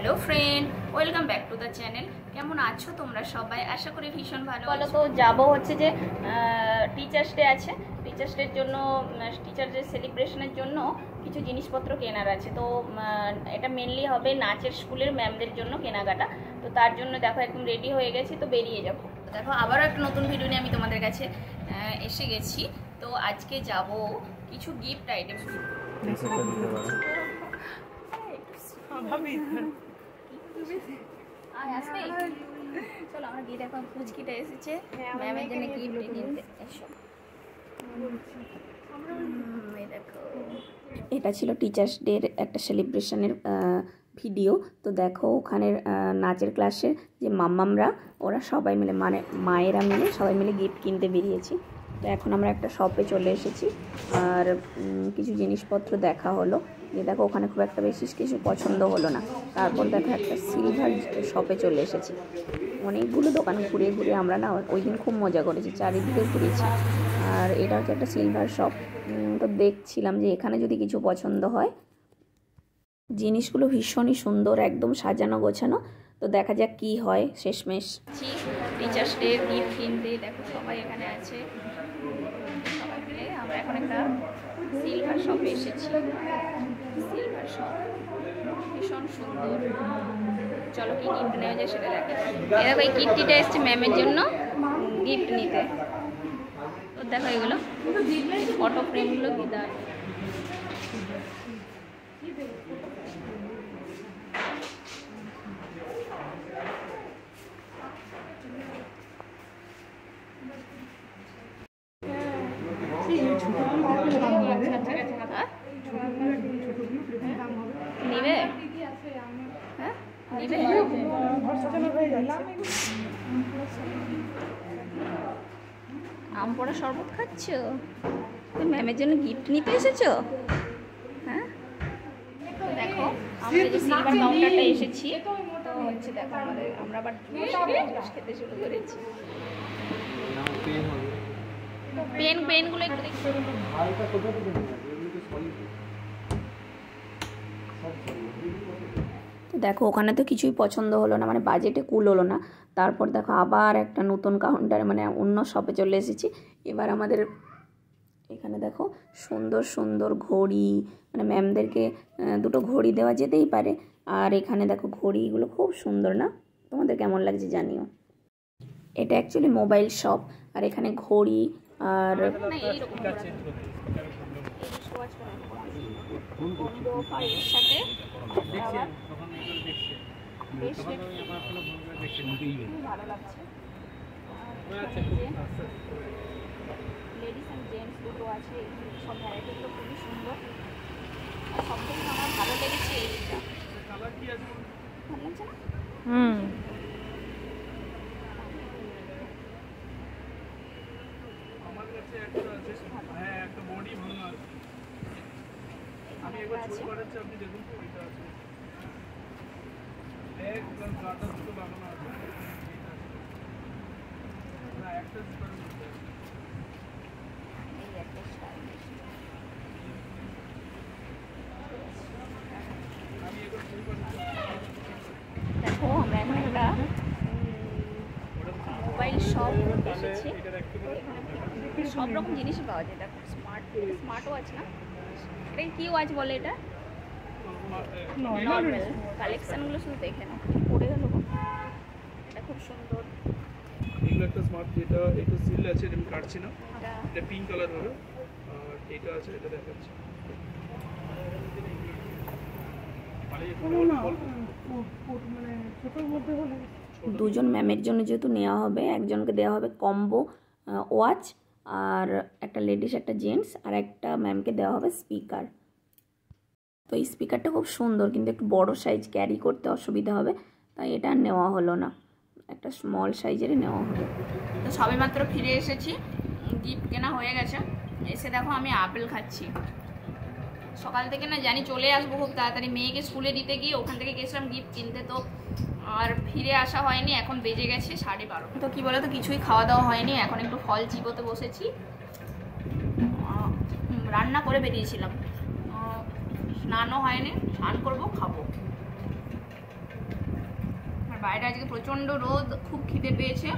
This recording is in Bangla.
Hello friend, welcome back to the channel. কেমন আছো তোমরা সবাই? আশা করি ভীষণ ভালো। বলো তো, যাবো হচ্ছে যে টিচার্স ডে আছে, টিচার্স ডের জন্য, টিচার্স ডে সেলিব্রেশনের জন্য কিছু জিনিসপত্র কেনার আছে। তো এটা মেনলি হবে নাচের স্কুলের ম্যামদের জন্য কেনাকাটা। তো তার জন্য দেখো একদম রেডি হয়ে গেছি, তো বেরিয়ে যাবো। দেখো আবারও একটা নতুন ভিডিও নিয়ে আমি তোমাদের কাছে এসে গেছি। তো আজকে যাব কিছু গিফট আইটেম। চলো আমরা গিয়ে দেখো পুচকিটা এসেছে ম্যামের জন্য গিফট নিতে। এসো। দেখো এটা ছিল টিচার্স ডের একটা সেলিব্রেশনের ভিডিও। তো দেখো ওখানের নাচের ক্লাসের যে মাম্মামরা, ওরা সবাই মিলে, মানে মায়েরা মিলে সবাই মিলে গিফট কিনতে বেরিয়েছি। তো এখন আমরা একটা শপে চলে এসেছি আর কিছু জিনিসপত্র দেখা হলো। যে দেখো ওখানে খুব একটা বেশি কিছু পছন্দ হলো না। তারপর দেখো একটা সিলভার শপে চলে এসেছি। অনেকগুলো দোকান ঘুরে ঘুরে আমরা না ওই দিন খুব মজা করেছি, চারিদিকে ঘুরেছি। আর এটা হচ্ছে একটা সিলভার শপ। তো দেখছিলাম যে এখানে যদি কিছু পছন্দ হয়। জিনিসগুলো ভীষণই সুন্দর, একদম সাজানো গোছানো। তো দেখা যাক কি হয় শেষমেশ। টিচার্স ডে গিফট কিনতে দেখো সবাই এখানে আছে, সবাই মিলে আমরা এখন একটা সিলভার শপে এসেছি। সিলভার শপ ভীষণ সুন্দর। চলো কি গিফট নেওয়া যায় সেটা দেখা। এরকম এই কিটটিটা এসছে ম্যামের জন্য গিফট নিতে। তো দেখো এগুলো ফটো ফ্রেমগুলো কি দাঁড়। নিবে? হ্যাঁ নিবে। আম পোড়া শরবত খাচ্ছ? তুমি ম্যামের জন্য গিফট নিতে এসেছো? হ্যাঁ দেখো আমরা যে সিলভার কাউন্টারটা এসেছি, তো হচ্ছে দেখো আমরা আবার জুস খেতে শুরু করেছি। পেনগুলো একটু দেখো। তো দেখো ওখানে তো কিছুই পছন্দ হলো না, মানে বাজেটে কুল হলো না। তারপর দেখো আবার একটা নতুন কাউন্টারে, মানে অন্য শপে চলে এসেছি। এবার আমাদের এখানে দেখো সুন্দর সুন্দর ঘড়ি, মানে ম্যামদেরকে দুটো ঘড়ি দেওয়া যেতেই পারে। আর এখানে দেখো ঘড়িগুলো খুব সুন্দর না? তোমাদের কেমন লাগছে জানিও। এটা অ্যাকচুয়ালি মোবাইল শপ, আর এখানে ঘড়ি আর সাথে ভালো লাগছে। লেডিস অ্যান্ড জেন্টস দুটো আছে, সব ভ্যারাইটিগুলো খুবই সুন্দর। আর সব থেকে আমার ভালো লেগেছে এইটা। ভালো লাগছে না? দেখো আমরা এখন একটা মোবাইল শপ এসেছি। এখানে সব রকম জিনিসই পাওয়া যায়। দেখো স্মার্ট ওয়াচ না, এটা কি ওয়াচ বলে? এটা নর্মাল কালেকশনগুলো শুধু দেখে নাও, পড়ে গেল। এটা খুব সুন্দর। এগুলো একটা স্মার্ট, যেটা এটা সিল আছে, এটা আমি কাটছি না, এটা পিঙ্ক কালার হবে। আর এটা আছে, এটা দেখাচ্ছি। দুজন ম্যামের জন্য যেহেতু নেওয়া হবে, একজনকে দেওয়া হবে কম্বো ওয়াচ, আর একটা লেডিস একটা জেন্টস, আর একটা ম্যামকে দেওয়া হবে স্পিকার। তো এই স্পিকারটা খুব সুন্দর, কিন্তু একটু বড় সাইজ ক্যারি করতে অসুবিধা হবে, তাই এটা নেওয়া হলো না, একটা স্মল সাইজেরই নেওয়া হলো। তো সবে মাত্র ফিরে এসেছি, গিফট কেনা হয়ে গেছে। এসে দেখো আমি আপেল খাচ্ছি। সকাল থেকে না জানি চলে আসবো খুব তাড়াতাড়ি, মেয়েকে স্কুলে দিতে গিয়ে ওখান থেকে গেছিলাম গিফট কিনতে, তো আর ফিরে আসা হয়নি। এখন বেজে গেছে 12:30। তো কি বলো তো, কিছুই খাওয়া দাওয়া হয়নি। এখন একটু ফল চিবোতে বসেছি। রান্না করে বেরিয়েছিলাম, স্নানও হয়নি, স্নান করবো, খাবো। আর বাইরে আজকে প্রচন্ড রোদ, খুব খিদে পেয়েছে।